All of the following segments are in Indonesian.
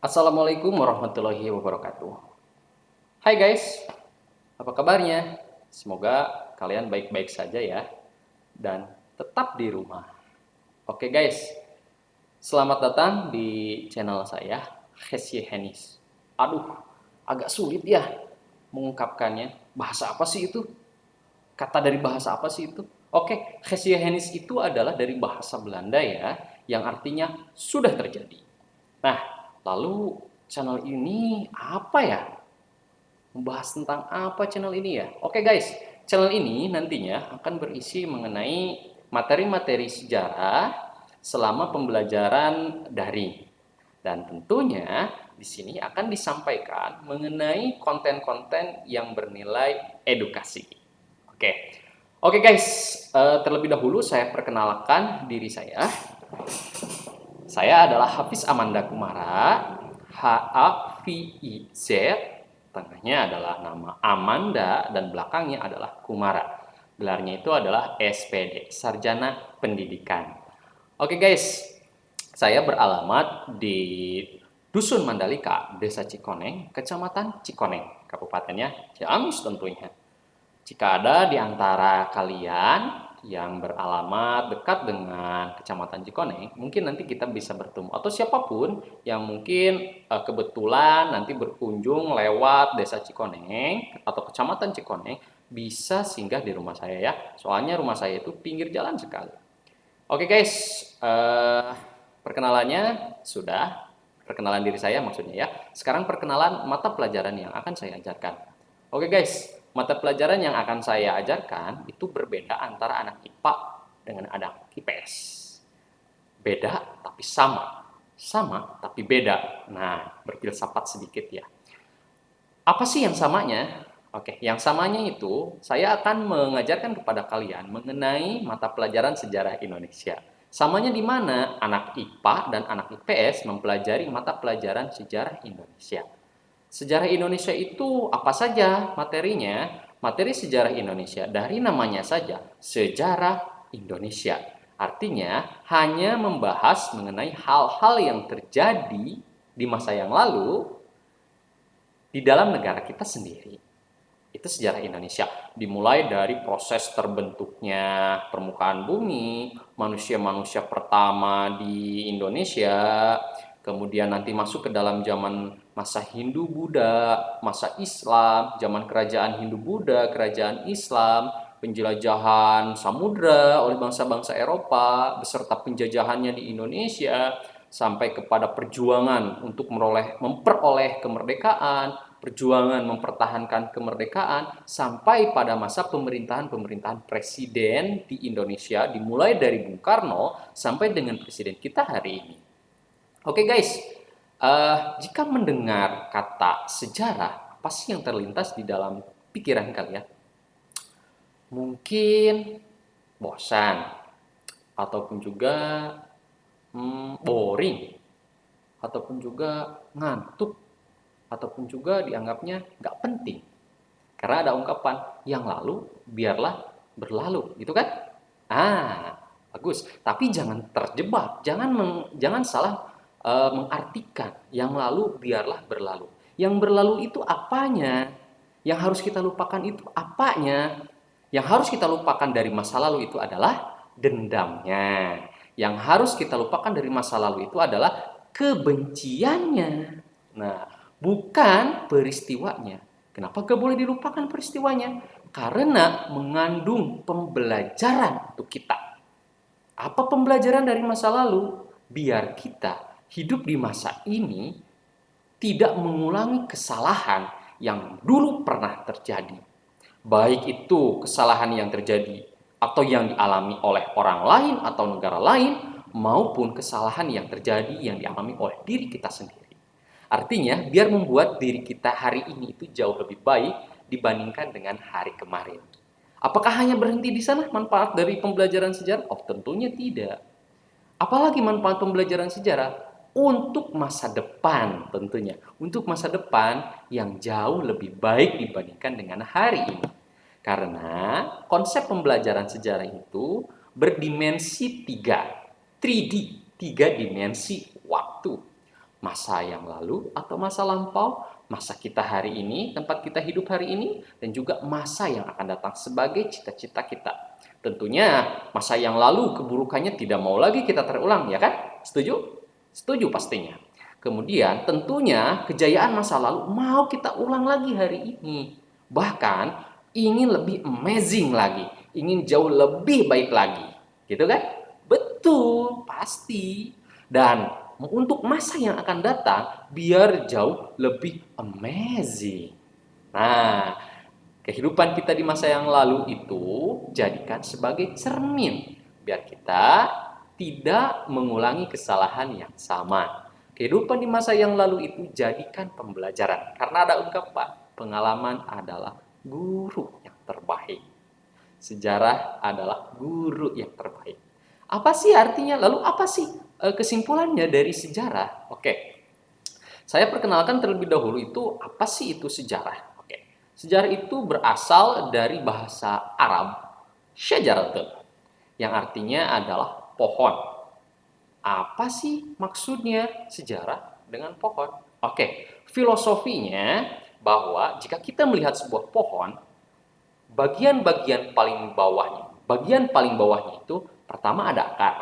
Assalamualaikum warahmatullahi wabarakatuh. Hai guys, apa kabarnya? Semoga kalian baik-baik saja ya dan tetap di rumah. Oke guys, selamat datang di channel saya, Hesye Henis. Aduh, agak sulit ya mengungkapkannya. Bahasa apa sih itu? Kata dari bahasa apa sih itu? Oke, Hesye Henis itu adalah dari bahasa Belanda ya, yang artinya sudah terjadi. Nah, lalu channel ini apa ya? Membahas tentang apa channel ini ya? Oke guys, channel ini nantinya akan berisi mengenai materi-materi sejarah selama pembelajaran daring. Dan tentunya di sini akan disampaikan mengenai konten-konten yang bernilai edukasi. Oke. Oke guys, terlebih dahulu saya perkenalkan diri saya. Saya adalah Hafiz Amanda Kumara, HAVIZ, tengahnya adalah nama Amanda dan belakangnya adalah Kumara. Gelarnya itu adalah SPD, Sarjana Pendidikan. Oke guys, saya beralamat di Dusun Mandalika, Desa Cikoneng, Kecamatan Cikoneng, Kabupatennya Ciamis tentunya. Jika ada di antara kalian yang beralamat dekat dengan Kecamatan Cikoneng, mungkin nanti kita bisa bertemu. Atau siapapun yang mungkin kebetulan nanti berkunjung lewat Desa Cikoneng atau Kecamatan Cikoneng, bisa singgah di rumah saya ya. Soalnya rumah saya itu pinggir jalan sekali. Oke guys, perkenalannya sudah. Perkenalan diri saya maksudnya ya. Sekarang perkenalan mata pelajaran yang akan saya ajarkan. Oke guys, mata pelajaran yang akan saya ajarkan itu berbeda antara anak IPA dengan anak IPS. Beda tapi sama. Sama tapi beda. Nah, berfilsafat sedikit ya. Apa sih yang samanya? Oke, yang samanya itu saya akan mengajarkan kepada kalian mengenai mata pelajaran sejarah Indonesia. Samanya di mana anak IPA dan anak IPS mempelajari mata pelajaran sejarah Indonesia. Sejarah Indonesia itu apa saja materinya? Materi sejarah Indonesia dari namanya saja, sejarah Indonesia. Artinya hanya membahas mengenai hal-hal yang terjadi di masa yang lalu di dalam negara kita sendiri. Itu sejarah Indonesia. Dimulai dari proses terbentuknya permukaan bumi, manusia-manusia pertama di Indonesia, kemudian nanti masuk ke dalam zaman masa Hindu-Buddha, masa Islam, zaman kerajaan Hindu-Buddha, kerajaan Islam, penjelajahan samudra oleh bangsa-bangsa Eropa, beserta penjajahannya di Indonesia, sampai kepada perjuangan untuk memperoleh kemerdekaan, perjuangan mempertahankan kemerdekaan, sampai pada masa pemerintahan presiden di Indonesia, dimulai dari Bung Karno sampai dengan presiden kita hari ini. Oke guys, jika mendengar kata sejarah, apa sih yang terlintas di dalam pikiran kalian? Mungkin bosan, ataupun juga boring, ataupun juga ngantuk, ataupun juga dianggapnya nggak penting. Karena ada ungkapan, yang lalu biarlah berlalu, gitu kan? Ah, bagus. Tapi jangan terjebak, jangan salah mengartikan yang lalu biarlah berlalu. Yang berlalu itu apanya? Yang harus kita lupakan itu apanya? Yang harus kita lupakan dari masa lalu itu adalah dendamnya. Yang harus kita lupakan dari masa lalu itu adalah kebenciannya. Nah, bukan peristiwanya. Kenapa gak boleh dilupakan peristiwanya? Karena mengandung pembelajaran untuk kita. Apa pembelajaran dari masa lalu? Biar kita hidup di masa ini tidak mengulangi kesalahan yang dulu pernah terjadi. Baik itu kesalahan yang terjadi atau yang dialami oleh orang lain atau negara lain, maupun kesalahan yang terjadi yang dialami oleh diri kita sendiri. Artinya, biar membuat diri kita hari ini itu jauh lebih baik dibandingkan dengan hari kemarin. Apakah hanya berhenti di sana manfaat dari pembelajaran sejarah? Oh, tentunya tidak. Apalagi manfaat pembelajaran sejarah? Untuk masa depan tentunya. Untuk masa depan yang jauh lebih baik dibandingkan dengan hari ini. Karena konsep pembelajaran sejarah itu berdimensi 3, 3D, 3 dimensi waktu. masa yang lalu atau masa lampau, masa kita hari ini, tempat kita hidup hari ini, dan juga masa yang akan datang sebagai cita-cita kita. Tentunya masa yang lalu keburukannya tidak mau lagi kita terulang, ya kan? Setuju? Setuju pastinya. Kemudian tentunya kejayaan masa lalu mau kita ulang lagi hari ini. Bahkan ingin lebih amazing lagi, ingin jauh lebih baik lagi. Gitu kan? Betul, pasti. Dan untuk masa yang akan datang biar jauh lebih amazing. Nah, kehidupan kita di masa yang lalu itu jadikan sebagai cermin biar kita tidak mengulangi kesalahan yang sama. Kehidupan di masa yang lalu itu jadikan pembelajaran. Karena ada ungkapan, pengalaman adalah guru yang terbaik. Sejarah adalah guru yang terbaik. Apa sih artinya? Lalu apa sih kesimpulannya dari sejarah? Oke, saya perkenalkan terlebih dahulu itu apa sih itu sejarah? Oke, sejarah itu berasal dari bahasa Arab syajaratun, yang artinya adalah pohon. Apa sih maksudnya sejarah dengan pohon? Oke, filosofinya bahwa jika kita melihat sebuah pohon, bagian paling bawahnya itu pertama ada akar.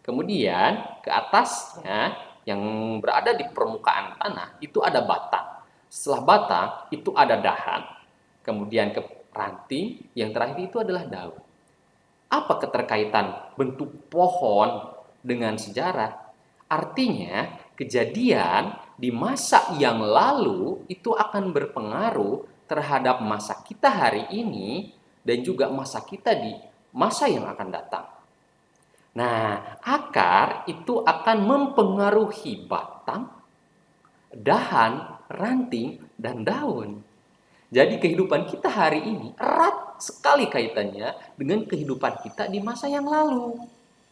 Kemudian ke atasnya yang berada di permukaan tanah itu ada batang. Setelah batang itu ada dahan. Kemudian ke ranting, yang terakhir itu adalah daun. Apa keterkaitan bentuk pohon dengan sejarah? Artinya, kejadian di masa yang lalu itu akan berpengaruh terhadap masa kita hari ini dan juga masa kita di masa yang akan datang. Nah, akar itu akan mempengaruhi batang, dahan, ranting, dan daun. Jadi kehidupan kita hari ini erat sekali kaitannya dengan kehidupan kita di masa yang lalu.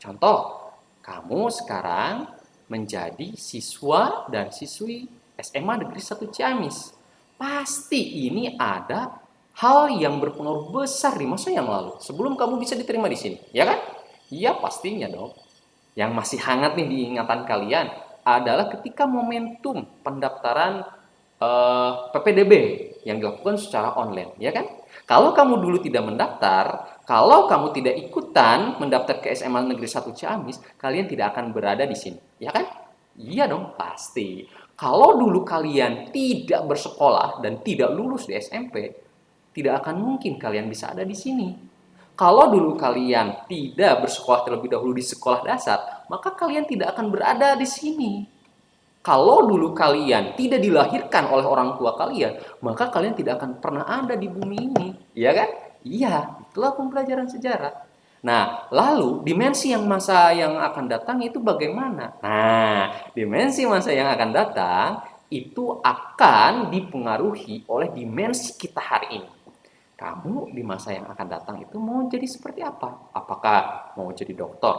Contoh, kamu sekarang menjadi siswa dan siswi SMA Negeri 1 Ciamis. Pasti ini ada hal yang berpengaruh besar di masa yang lalu sebelum kamu bisa diterima di sini, ya kan? Iya, pastinya dong. Yang masih hangat nih di ingatan kalian adalah ketika momentum pendaftaran PPDB yang dilakukan secara online, ya kan? Kalau kamu dulu tidak mendaftar, kalau kamu tidak ikutan mendaftar ke SMA Negeri 1 Ciamis, kalian tidak akan berada di sini, ya kan? Iya dong, pasti. Kalau dulu kalian tidak bersekolah dan tidak lulus di SMP, tidak akan mungkin kalian bisa ada di sini. Kalau dulu kalian tidak bersekolah terlebih dahulu di sekolah dasar, maka kalian tidak akan berada di sini. Kalau dulu kalian tidak dilahirkan oleh orang tua kalian, maka kalian tidak akan pernah ada di bumi ini. Iya kan? Iya, itulah pembelajaran sejarah. Nah, lalu dimensi yang masa yang akan datang itu bagaimana? Nah, dimensi masa yang akan datang itu akan dipengaruhi oleh dimensi kita hari ini. Kamu di masa yang akan datang itu mau jadi seperti apa? Apakah mau jadi dokter,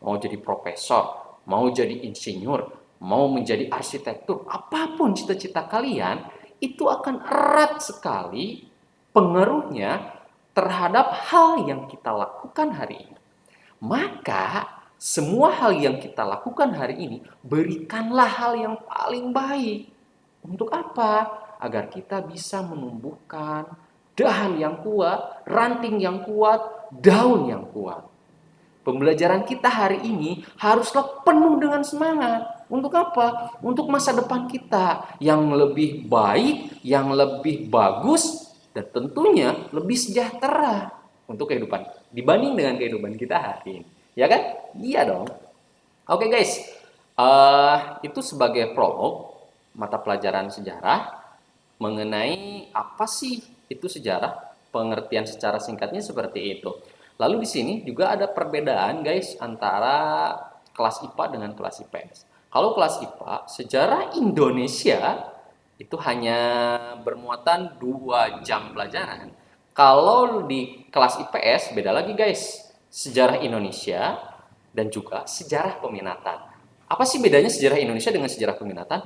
mau jadi profesor, mau jadi insinyur, mau menjadi arsitektur, apapun cita-cita kalian, itu akan erat sekali pengaruhnya terhadap hal yang kita lakukan hari ini. Maka semua hal yang kita lakukan hari ini, berikanlah hal yang paling baik. Untuk apa? Agar kita bisa menumbuhkan dahan yang kuat, ranting yang kuat, daun yang kuat. Pembelajaran kita hari ini haruslah penuh dengan semangat. Untuk apa? Untuk masa depan kita yang lebih baik, yang lebih bagus, dan tentunya lebih sejahtera untuk kehidupan dibanding dengan kehidupan kita hari ini. Ya kan? Iya dong. Oke guys, itu sebagai prolog mata pelajaran sejarah mengenai apa sih itu sejarah. Pengertian secara singkatnya seperti itu. Lalu di sini juga ada perbedaan guys antara kelas IPA dengan kelas IPS. Kalau kelas IPA, sejarah Indonesia itu hanya bermuatan 2 jam pelajaran. Kalau di kelas IPS beda lagi guys. Sejarah Indonesia dan juga sejarah peminatan. Apa sih bedanya sejarah Indonesia dengan sejarah peminatan?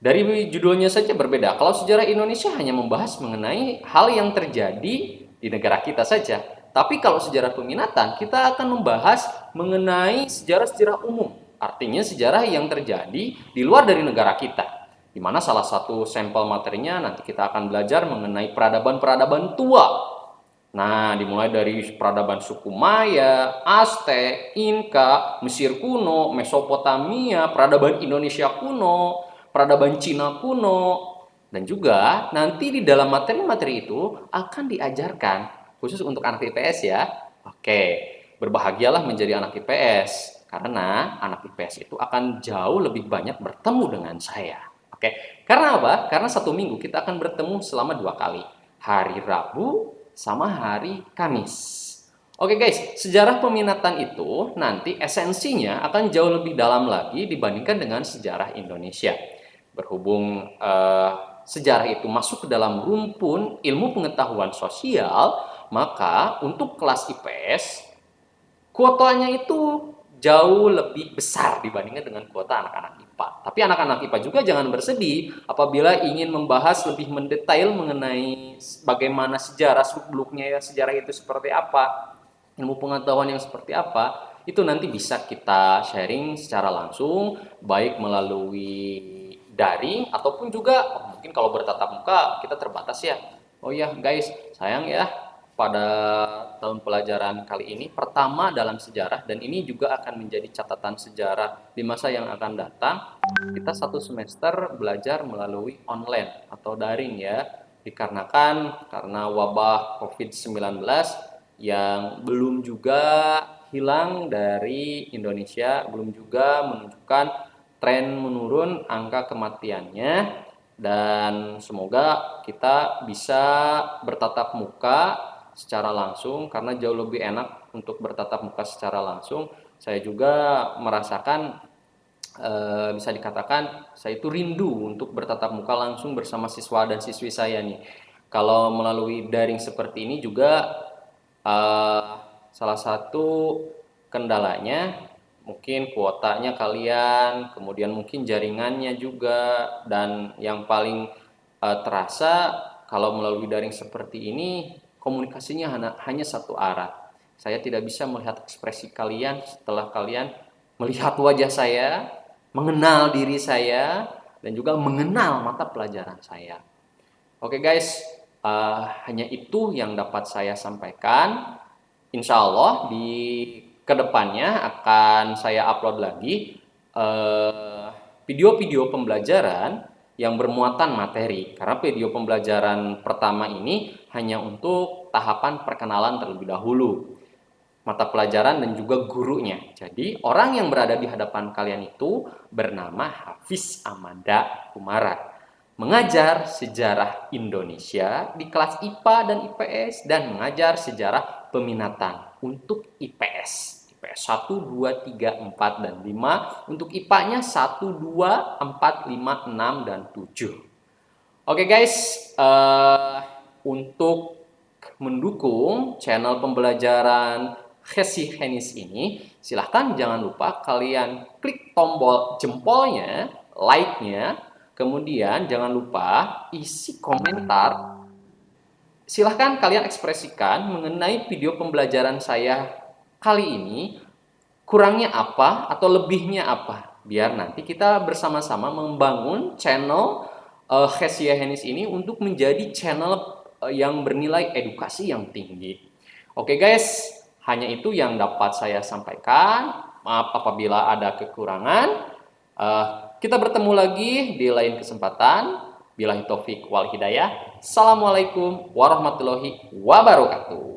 Dari judulnya saja berbeda. Kalau sejarah Indonesia hanya membahas mengenai hal yang terjadi di negara kita saja. Tapi kalau sejarah peminatan, kita akan membahas mengenai sejarah-sejarah umum Artinya sejarah yang terjadi di luar dari negara kita. Di mana salah satu sampel materinya nanti kita akan belajar mengenai peradaban-peradaban tua. Nah, dimulai dari peradaban suku Maya, Aztec, Inka, Mesir kuno, Mesopotamia, peradaban Indonesia kuno, peradaban Cina kuno, dan juga nanti di dalam materi-materi itu akan diajarkan khusus untuk anak IPS ya. Oke, berbahagialah menjadi anak IPS karena anak IPS itu akan jauh lebih banyak bertemu dengan saya. Oke, karena apa? Karena satu minggu kita akan bertemu selama 2 kali, hari Rabu sama hari Kamis. Oke guys, sejarah peminatan itu nanti esensinya akan jauh lebih dalam lagi dibandingkan dengan sejarah Indonesia. Berhubung sejarah itu masuk ke dalam rumpun ilmu pengetahuan sosial, maka untuk kelas IPS, kuotanya itu jauh lebih besar dibandingkan dengan kuota anak-anak IPA. Tapi anak-anak IPA juga jangan bersedih apabila ingin membahas lebih mendetail mengenai bagaimana sejarah seluk-beluknya ya, sejarah itu seperti apa, ilmu pengetahuan yang seperti apa, itu nanti bisa kita sharing secara langsung, baik melalui daring ataupun juga mungkin kalau bertatap muka kita terbatas ya. Oh ya guys, sayang ya pada tahun pelajaran kali ini pertama dalam sejarah, dan ini juga akan menjadi catatan sejarah di masa yang akan datang. Kita satu semester belajar melalui online atau daring ya, dikarenakan karena wabah COVID-19 yang belum juga hilang dari Indonesia, belum juga menunjukkan tren menurun angka kematiannya, dan semoga kita bisa bertatap muka secara langsung karena jauh lebih enak untuk bertatap muka secara langsung. Saya juga merasakan bisa dikatakan saya itu rindu untuk bertatap muka langsung bersama siswa dan siswi saya nih. Kalau melalui daring seperti ini juga salah satu kendalanya mungkin kuotanya kalian, kemudian mungkin jaringannya juga, dan yang paling terasa kalau melalui daring seperti ini komunikasinya hanya satu arah. Saya tidak bisa melihat ekspresi kalian setelah kalian melihat wajah saya, mengenal diri saya, dan juga mengenal mata pelajaran saya. Oke guys, hanya itu yang dapat saya sampaikan. Insya Allah di kedepannya akan saya upload lagi video-video pembelajaran yang bermuatan materi. Karena video pembelajaran pertama ini hanya untuk tahapan perkenalan terlebih dahulu, mata pelajaran dan juga gurunya. Jadi orang yang berada di hadapan kalian itu bernama Hafiz Amanda Kumara, mengajar sejarah Indonesia di kelas IPA dan IPS, dan mengajar sejarah peminatan untuk IPS. IPS 1, 2, 3, 4, dan 5. Untuk IPA-nya 1, 2, 4, 5, 6, dan 7. Oke guys, untuk mendukung channel pembelajaran Khesi Henis ini, silahkan jangan lupa kalian klik tombol jempolnya, like-nya, kemudian jangan lupa isi komentar. Silahkan kalian ekspresikan mengenai video pembelajaran saya kali ini, kurangnya apa atau lebihnya apa, biar nanti kita bersama-sama membangun channel Khesi Henis ini untuk menjadi channel yang bernilai edukasi yang tinggi. Oke guys, hanya itu yang dapat saya sampaikan. Maaf apabila ada kekurangan. Kita bertemu lagi di lain kesempatan. Billahi taufik wal hidayah. Assalamualaikum warahmatullahi wabarakatuh.